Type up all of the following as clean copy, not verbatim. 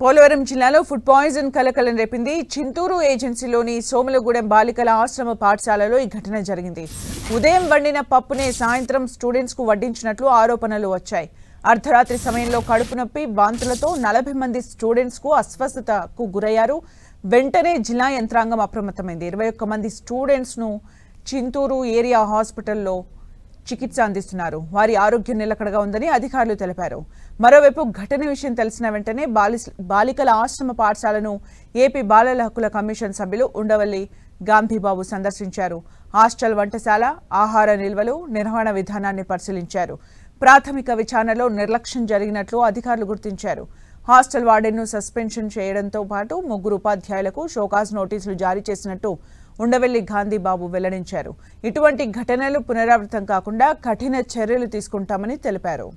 పోలవరం జిల్లాలో food poison కలకలం రేపింది. చింతూరు ఏజెన్సీలోని సోములగూడెం బాలికల ఆశ్రమ పాఠశాలలో ఈ ఘటన జరిగింది. ఉదయం వండిన పప్పునే సాయంత్రం స్టూడెంట్స్ కు వడ్డించినట్లు ఆరోపణలు వచ్చాయి. అర్ధరాత్రి సమయంలో కడుపు నొప్పి, వాంతులతో 40 మంది స్టూడెంట్స్ కు అస్వస్థతకు గురయ్యారు. వెంటనే జిల్లా యంత్రాంగం అప్రమత్తమైంది. 21 మంది స్టూడెంట్స్ ను చింతూరు ఏరియా హాస్పిటల్లో చికిత్స అందిస్తున్నారు. వారి ఆరోగ్యం నిలకడగా ఉందని అధికారులు తెలిపారు. మరోవైపు ఘటన విషయం తెలిసిన వెంటనే బాలికల ఆశ్రమ పాఠశాలను ఏపీ బాలల హక్కుల కమిషన్ సభ్యులు ఉండవల్లి గాంధీబాబు సందర్శించారు. హాస్టల్ వంటశాల, ఆహార నిల్వలు, నిర్వహణ విధానాన్ని పరిశీలించారు. ప్రాథమిక విచారణలో నిర్లక్ష్యం జరిగినట్లు అధికారులు గుర్తించారు. హాస్టల్ వార్డెన్ను సస్పెన్షన్ చేయడంతో పాటు 3 ఉపాధ్యాయులకు షోకాజ్ నోటీసులు జారీ చేసినట్టు ఉండవల్లి గాంధీబాబు వెల్లడించారు. ఇటువంటి ఘటనలు పునరావృతం కాకుండా కఠిన చర్యలు తీసుకుంటామని తెలిపారు.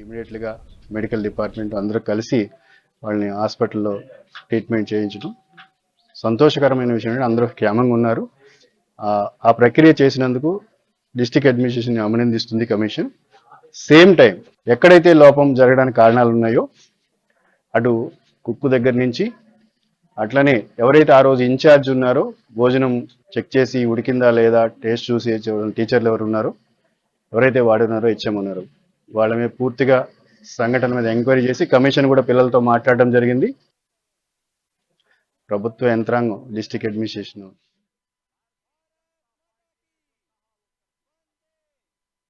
ఇమీడియట్‌గా మెడికల్ డిపార్ట్మెంట్ అందరూ కలిసి వాళ్ళని హాస్పిటల్లో ట్రీట్మెంట్ చేయించడం సంతోషకరమైన విషయం. అందరూ క్షేమంగా ఉన్నారు. ఆ ప్రక్రియ చేసినందుకు డిస్ట్రిక్ట్ అడ్మినిస్ట్రేషన్ అభినందిస్తుంది కమిషన్. సేమ్ టైం ఎక్కడైతే లోపం జరగడానికి కారణాలు ఉన్నాయో అటు కుక్కు దగ్గర నుంచి అట్లనే ఎవరైతే ఆ రోజు ఇన్ఛార్జ్ ఉన్నారో భోజనం చెక్ చేసి ఉడికిందా లేదా టేస్ట్ చూసి టీచర్లు ఎవరు ఉన్నారో ఎవరైతే వాడున్నారో ఇచ్చామన్నారో వాళ్ళ మీద పూర్తిగా సంఘటన మీద ఎంక్వైరీ చేసి కమిషన్ కూడా పిల్లలతో మాట్లాడడం జరిగింది. ప్రభుత్వ యంత్రాంగం డిస్ట్రిక్ట్ అడ్మినిస్ట్రేషన్